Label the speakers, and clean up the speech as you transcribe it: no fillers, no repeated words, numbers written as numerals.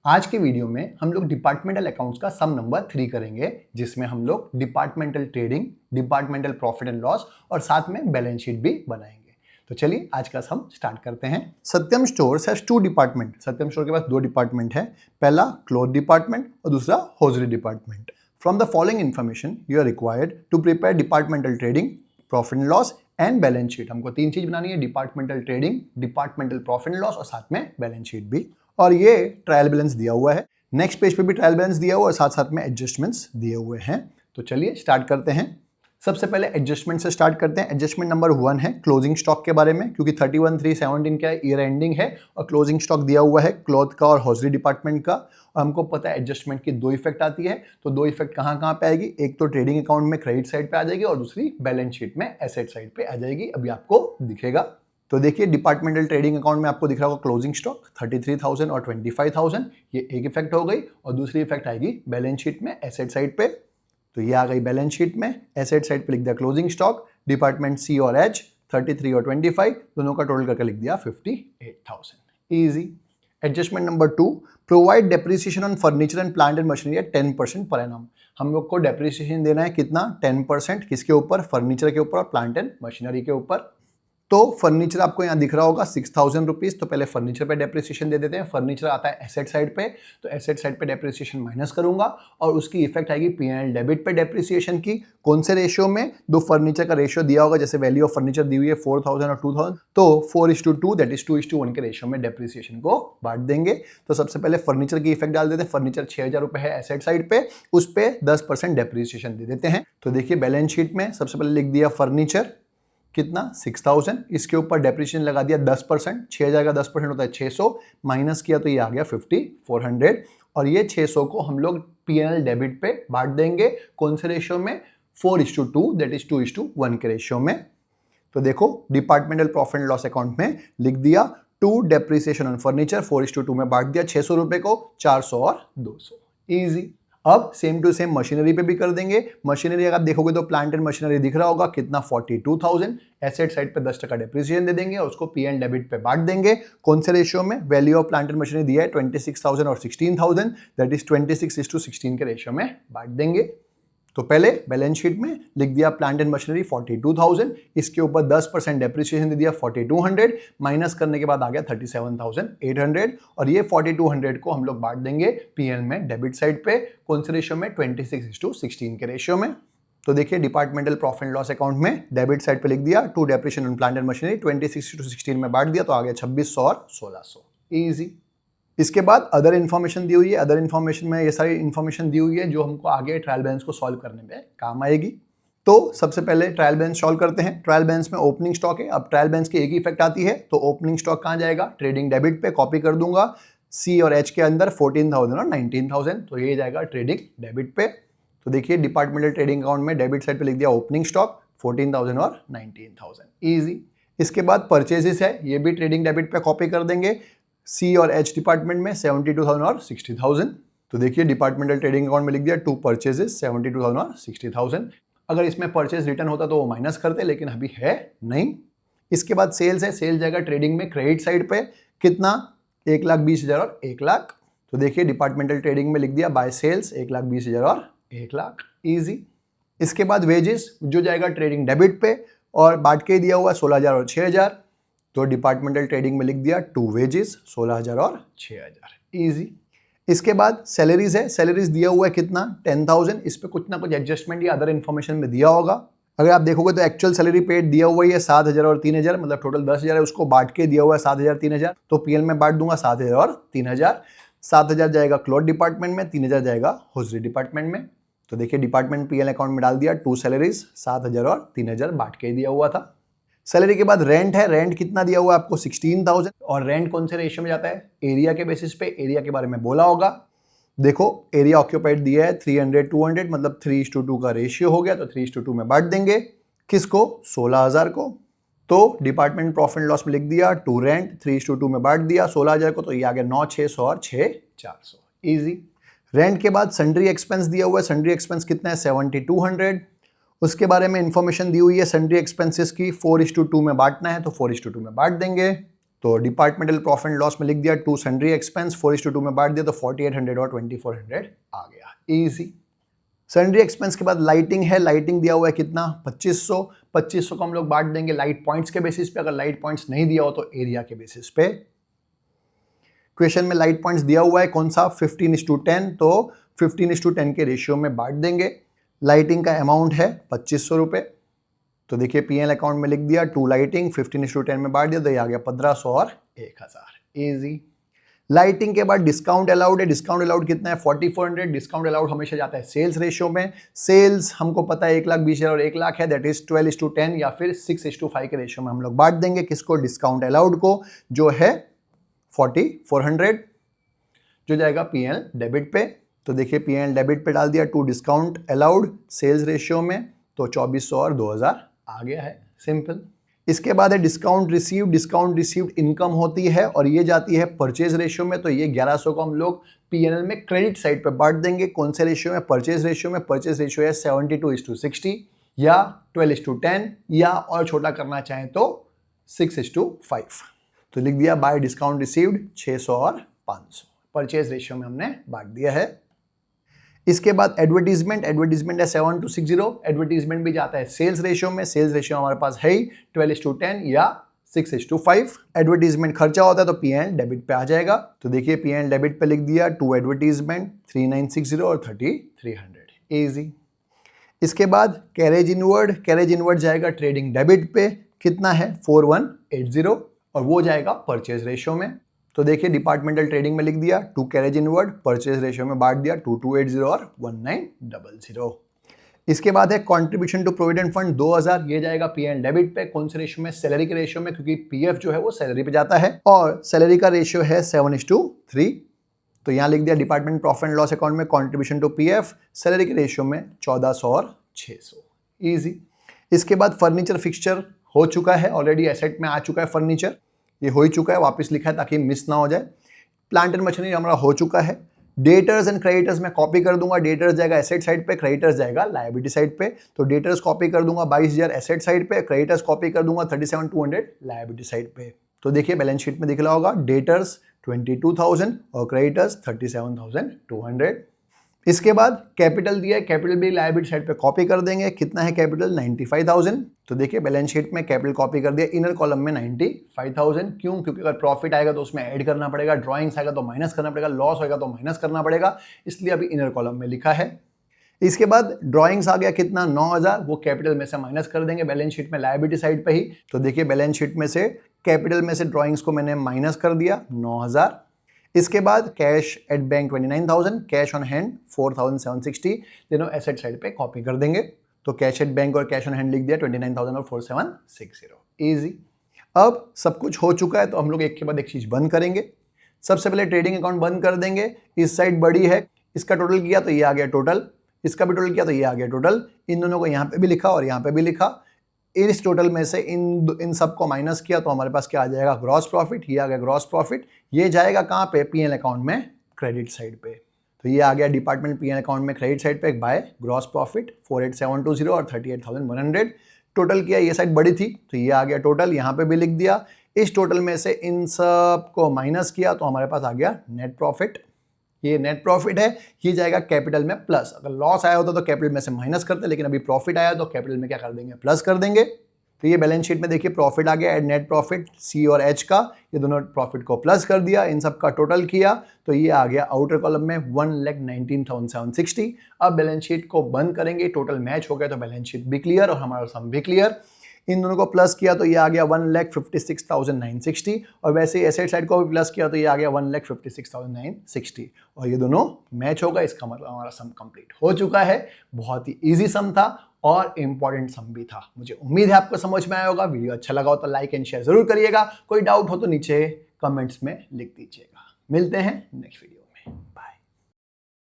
Speaker 1: आज के वीडियो में हम लोग डिपार्टमेंटल अकाउंट्स का सम नंबर 3 करेंगे, जिसमें हम लोग departmental trading, departmental profit and loss और साथ में बैलेंस शीट भी बनाएंगे। तो चलिए आज का सम स्टार्ट करते हैं। Satyam stores has 2 department. Satyam store के पास 2 डिपार्टमेंट है, पहला क्लॉथ डिपार्टमेंट और दूसरा hosiery department. From the following information you are required to prepare departmental trading, profit and loss and balance sheet. हमको 3 चीज बनानी है, departmental trading, departmental profit and loss और साथ में बैलेंस शीट भी। और ये ट्रायल बैलेंस दिया हुआ है, नेक्स्ट पेज पे भी ट्रायल बैलेंस दिया हुआ है और साथ साथ में एडजस्टमेंट्स दिए हुए हैं। तो चलिए स्टार्ट करते हैं। सबसे पहले एडजस्टमेंट से स्टार्ट करते हैं। एडजस्टमेंट नंबर 1 है क्लोजिंग स्टॉक के बारे में, क्योंकि 31/3/17 का ईयर एंडिंग है और क्लोजिंग स्टॉक दिया हुआ है क्लॉथ का और हॉजरी डिपार्टमेंट का। और हमको पता है एडजस्टमेंट की 2 इफेक्ट आती है। तो 2 इफेक्ट कहाँ कहाँ पे आएगी, एक तो ट्रेडिंग अकाउंट में क्रेडिट साइड पे आ जाएगी और दूसरी बैलेंस शीट में एसेट साइड पे आ जाएगी। अभी आपको दिखेगा। तो देखिए डिपार्टमेंटल ट्रेडिंग अकाउंट में आपको दिख रहा होगा क्लोजिंग स्टॉक 33,000 और 25,000, ये एक इफेक्ट हो गई। और दूसरी इफेक्ट आएगी बैलेंस शीट में एसेट साइड पे। तो ये आ गई बैलेंस शीट में, एसेट साइड पे लिख दिया क्लोजिंग स्टॉक, डिपार्टमेंट सी और एच 33 और 25 दोनों का टोटल करके लिख दिया 58,000। Easy. Adjustment number 2, provide depreciation on furniture and plant and machinery at 10% per annum. हम लोग को डेप्रिसिएशन देना है कितना, 10%। किसके ऊपर, फर्नीचर के ऊपर और प्लांट एंड मशीनरी के ऊपर। तो फर्नीचर आपको यहाँ दिख रहा होगा 6,000 रुपीज। तो पहले फर्नीचर पे डेप्रिसिएशन दे देते हैं। फर्नीचर आता है एसेट साइड पे, तो एसेट साइड पे डेप्रिसिएशन माइनस करूंगा और उसकी इफेक्ट आएगी P&L डेबिट पे डेप्रिसिएशन की। कौन से रेशियो में, दो फर्नीचर का रेशियो दिया होगा, जैसे वैल्यू ऑफ फर्नीचर दी हुई है 4,000 और 2,000, तो 4:2 दैट इज 2:1 के रेशियो में डेप्रिसिएशन को बांट देंगे। तो सबसे पहले फर्नीचर की इफेक्ट डाल देते हैं। फर्नीचर 6,000 रुपए है एसेट साइड पे, उस पे 10% डेप्रिसिएशन दे देते हैं। तो देखिए बैलेंस शीट में सबसे पहले लिख दिया फर्नीचर कितना 6,000, इसके ऊपर डेप्रिसिएशन लगा दिया 10%। 6,000 का 10% होता है 600, माइनस किया तो ये आ गया 5,400। और ये 600 को हम लोग P&L डेबिट पे बांट देंगे। कौन से रेशियो में, 4:2 दैट इज 2:1 के रेशियो में। तो देखो departmental profit and loss account में लिख दिया टू डेप्रिसिएशन ऑन फर्नीचर 4:2 में बांट दिया 600 रुपए को 400 और 200। इजी। अब सेम टू सेम मशीनरी पे भी कर देंगे। मशीनरी अगर आप देखोगे तो प्लांट एंड मशीनरी दिख रहा होगा कितना 42,000। एसेट साइड पे 10% डेप्रिसिएशन दे देंगे और उसको P&L डेबिट पे बांट देंगे। कौन से रेशियो में, value of plant and machinery दिया है 26,000 और 16,000 दैट इज 26:16 के रेशियो में बांट देंगे। तो पहले बैलेंस शीट में लिख दिया प्लांट एंड मशीनरी 42,000, इसके ऊपर 10% डेप्रिसिएशन दे दिया 4,200, माइनस करने के बाद आ गया 37,800। और ये 4,200 को हम लोग बांट देंगे P&L में डेबिट साइड पे। कौन से रेशियो में, 26:16 के रेशियो में। तो देखिए departmental profit and loss account में डेबिट साइड पे लिख दिया to depreciation on plant and machinery 26:16 में बांट दिया, तो आ गया 2,600 और 1,600। इजी। इसके बाद अदर इन्फॉर्मेशन दी हुई है। अदर इन्फॉर्मेशन में ये सारी इन्फॉर्मेशन दी हुई है जो हमको आगे ट्रायल बैलेंस को सॉल्व करने में काम आएगी। तो सबसे पहले ट्रायल बैलेंस सॉल्व करते हैं। ट्रायल बैलेंस में ओपनिंग स्टॉक है। अब ट्रायल बैलेंस की एक ही इफेक्ट आती है, तो ओपनिंग स्टॉक कहाँ जाएगा, ट्रेडिंग डेबिट पे कॉपी कर दूंगा। सी और एच के अंदर 14,000 और 19,000, तो ये जाएगा ट्रेडिंग डेबिट पे। तो देखिए डिपार्टमेंटल ट्रेडिंग अकाउंट में डेबिट साइड पे लिख दिया ओपनिंग स्टॉक 14,000 और 19,000। ईजी। इसके बाद परचेजेस है, ये भी ट्रेडिंग डेबिट पे कॉपी कर देंगे। सी और एच डिपार्टमेंट में 72,000 और 60,000। तो देखिए डिपार्टमेंटल ट्रेडिंग अकाउंट में लिख दिया टू परचेजेस 72,000 और 60,000। अगर इसमें परचेज रिटर्न होता तो वो माइनस करते, लेकिन अभी है नहीं। इसके बाद सेल्स है। सेल्स जाएगा ट्रेडिंग में क्रेडिट साइड पे, कितना 1,20,000 और 1,00,000। तो देखिए डिपार्टमेंटल ट्रेडिंग में लिख दिया बाय सेल्स 1,20,000 और 1,00,000। ईजी। इसके बाद वेजेस जो जाएगा ट्रेडिंग डेबिट पे और बांट के दिया हुआ 16,000 और 6,000, तो डिपार्टमेंटल ट्रेडिंग में लिख दिया टू वेजेस 16,000 और 6,000। इजी। इसके बाद सैलरीज है। सैलरीज दिया हुआ है कितना 10,000, इस पे कुछ ना कुछ एडजस्टमेंट या अदर इन्फॉर्मेशन में दिया होगा। अगर आप देखोगे तो एक्चुअल सैलरी पेड दिया हुआ है 7,000 और 3,000, मतलब टोटल 10,000 है, उसको बांट के दिया हुआ है 7,000 3,000, तो P&L में बांट दूंगा 7,000 और 3,000। 7,000 जाएगा क्लॉथ डिपार्टमेंट में, 3,000 जाएगा होजरी डिपार्टमेंट में। तो देखिए डिपार्टमेंट P&L अकाउंट में डाल दिया टू सैलरीज 7,000 और 3,000 बांट के दिया हुआ था। सैलरी के बाद रेंट है। रेंट कितना दिया हुआ है आपको 16,000। और रेंट कौन से रेशियो में जाता है, एरिया के बेसिस पे। एरिया के बारे में बोला होगा, देखो एरिया ऑक्यूपाइड दिया है 300-200, मतलब 3:2 का रेशियो हो गया, तो 3:2 में बांट देंगे। किसको, 16,000 को। तो डिपार्टमेंट प्रॉफिट एंड लॉस में लिख दिया टू रेंट 3:2 में बांट दिया 16,000 को, तो ये आ गया 9,600 और 6,400। इजी। रेंट के बाद सन्ड्री एक्सपेंस दिया हुआ है। सन्ड्री एक्सपेंस कितना है 7,200। उसके बारे में इंफॉर्मेशन दी हुई है सन्ड्री एक्सपेंसेस की 4:2 में बांटना है, तो 4:2 में बांट देंगे। तो डिपार्टमेंटल प्रॉफिट एंड लॉस में लिख दिया 2 सन्ड्री एक्सपेंस 4:2 में बांट दिया तो 4800 और 2400 आ गया, इजी। सन्ड्री एक्सपेंस के बाद लाइटिंग है, लाइटिंग दिया हुआ है कितना 2500 को हम लोग बांट देंगे लाइट पॉइंट्स के बेसिस पे, अगर लाइट पॉइंट्स नहीं दिया हो तो एरिया के बेसिस पे। क्वेश्चन में लाइट पॉइंट्स दिया हुआ है कौन सा 15:10, तो 15:10 के रेशियो में बांट देंगे। लाइटिंग का अमाउंट है 2500 रुपये, तो देखिए पीएल अकाउंट में लिख दिया 2 लाइटिंग 15:10 में बांट दिया तो ये आ गया 1500 और 1000, इजी। लाइटिंग के बाद डिस्काउंट अलाउड है, डिस्काउंट अलाउड कितना है 4400, डिस्काउंट अलाउड हमेशा जाता है सेल्स रेशियो में। सेल्स हमको पता है 1,20,000 और 1 लाख है, दैट इज 12:10 या फिर 6:5 के रेशियो में हम लोग बांट देंगे किसको, डिस्काउंट अलाउड को, जो है 4400, जो जाएगा पीएल डेबिट पे। तो देखिए पीएल डेबिट पे डाल दिया 2 डिस्काउंट अलाउड सेल्स रेशियो में, तो 2400 और 2000 आ गया है, सिंपल। इसके बाद है discount received, discount received income होती है और ये जाती है परचेज रेशियो में, तो ये 1100 को हम लोग पीएनएल में क्रेडिट साइड पे बांट देंगे। कौन से रेशियो में, परचेज रेशियो में। परचेज रेशियो है 72:60 या 12:10 या और छोटा करना चाहें तो 6:5। तो लिख दिया बाय डिस्काउंट रिसीव्ड 600 और 500, परचेज रेशियो में हमने बांट दिया है। इसके बाद एडवर्टीजमेंट, एडवर्टीजमेंट है 7:60, एडवर्टीजमेंट भी जाता है सेल्स रेशियो में, सेल्स रेशियो हमारे पास है ही 12:10 या 6:5। एडवर्टीजमेंट खर्चा होता है तो पीएल डेबिट पे आ जाएगा, तो देखिए पीएल डेबिट पे लिख दिया 2 एडवर्टीजमेंट 3960 और 3300, इजी। इसके बाद कैरेज इनवर्ड, कैरेज इनवर्ड जाएगा ट्रेडिंग डेबिट पे, कितना है 4180 और वो जाएगा परचेज रेशियो में। तो देखिए डिपार्टमेंटल ट्रेडिंग में लिख दिया 2 कैरेज इनवर्ड, परचेज रेशियो में बांट दिया 2280 और 1900। इसके बाद है कंट्रीब्यूशन टू प्रोविडेंट फंड 2000, ये जाएगा पीएल डेबिट पे, कौन से रेशियो में, सैलरी के रेशियो में, क्योंकि पीएफ जो है वो सैलरी पे जाता है और सैलरी का रेशियो है 7:3। तो यहाँ लिख दिया department profit and loss account में कंट्रीब्यूशन टू पीएफ सैलरी के रेशियो में 1400 और 600, ईजी। इसके बाद फर्नीचर फिक्सचर हो चुका है, ऑलरेडी एसेट में आ चुका है फर्नीचर, ये हो ही चुका है, वापस लिखा है ताकि मिस ना हो जाए। प्लांट एंड मशीनरी हमारा हो चुका है। डेटर्स एंड क्रेडिटर्स में कॉपी कर दूंगा, डेटर्स जाएगा एसेट साइड पे, क्रेडिटर्स जाएगा लायबिलिटी साइड पे। तो डेटर्स कॉपी कर दूंगा 22,000 एसेट साइड पे, क्रेडिटर्स कॉपी कर दूंगा 37,200 लायबिलिटी साइड पे। तो देखिए बैलेंस शीट में दिख रहा होगा डेटर्स 22,000 और क्रेडिटर्स 37,200। इसके बाद कैपिटल दिया है, कैपिटल भी लायबिलिटी साइड पे कॉपी कर देंगे, कितना है कैपिटल 95,000। तो देखिए बैलेंस शीट में कैपिटल कॉपी कर दिया इनर कॉलम में 95,000, क्यों, क्योंकि अगर प्रॉफिट आएगा तो उसमें ऐड करना पड़ेगा, ड्राइंग्स आएगा तो माइनस करना पड़ेगा, लॉस होगा तो माइनस करना पड़ेगा, इसलिए अभी इनर कॉलम में लिखा है। इसके बाद ड्राइंग्स आ गया कितना 9,000, वो कैपिटल में से माइनस कर देंगे बैलेंस शीट में लायबिलिटी साइड पे ही। तो देखिए बैलेंस शीट में से कैपिटल में से ड्राइंग्स को मैंने माइनस कर दिया 9,000। इसके बाद cash at bank 29,000, cash on hand 4,760, दोनों एसेट साइड पे कॉपी कर देंगे। तो कैश एट बैंक और कैश ऑन हैंड लिख दिया 29,000 और 4,760, इजी। अब सब कुछ हो चुका है तो हम लोग एक के बाद एक चीज बंद करेंगे। सबसे पहले ट्रेडिंग अकाउंट बंद कर देंगे, इस साइड बड़ी है, इसका टोटल किया तो ये आ गया टोटल, इसका भी टोटल किया तो ये आ गया टोटल, इन दोनों को यहाँ पे भी लिखा और यहाँ पे भी लिखा। इस टोटल में से इन सब को माइनस किया तो हमारे पास क्या आ जाएगा ग्रॉस प्रॉफिट, ये आ गया ग्रॉस प्रॉफिट। ये जाएगा कहाँ पे, पीएल अकाउंट में क्रेडिट साइड पे। तो ये आ गया डिपार्टमेंट पीएल अकाउंट में क्रेडिट साइड पे बाय ग्रॉस प्रॉफिट 48,720 और 38,100। टोटल किया, ये साइड बड़ी थी तो ये आ गया टोटल, यहाँ पे भी लिख दिया। इस टोटल में से इन सब को माइनस किया तो हमारे पास आ गया नेट प्रॉफिट, ये नेट प्रॉफिट है, ये जाएगा कैपिटल में प्लस। अगर लॉस आया होता तो कैपिटल में से माइनस करते, लेकिन अभी प्रॉफिट आया तो कैपिटल में क्या कर देंगे, प्लस कर देंगे। तो ये बैलेंस शीट में देखिए प्रॉफिट आ गया, नेट प्रॉफिट सी और एच का, ये दोनों प्रॉफिट को प्लस कर दिया, इन सब का टोटल किया तो ये आ गया आउटर कॉलम में 1,19,760। अब बैलेंस शीट को बंद करेंगे, टोटल मैच हो गया तो बैलेंस शीट भी क्लियर और हमारा सम भी क्लियर। इन दोनों को प्लस किया तो ये आ गया 1,56,960 और वैसे ही एसेट साइड को भी प्लस किया तो ये आ गया 1,56,960 और ये दोनों मैच होगा, इसका मतलब हमारा सम कंप्लीट हो चुका है। बहुत ही इजी सम था और इंपॉर्टेंट सम भी था। मुझे उम्मीद है आपको समझ में आया होगा। वीडियो अच्छा लगा हो तो लाइक एंड शेयर जरूर करिएगा, कोई डाउट हो तो नीचे कमेंट्स में लिख दीजिएगा। मिलते हैं नेक्स्ट वीडियो।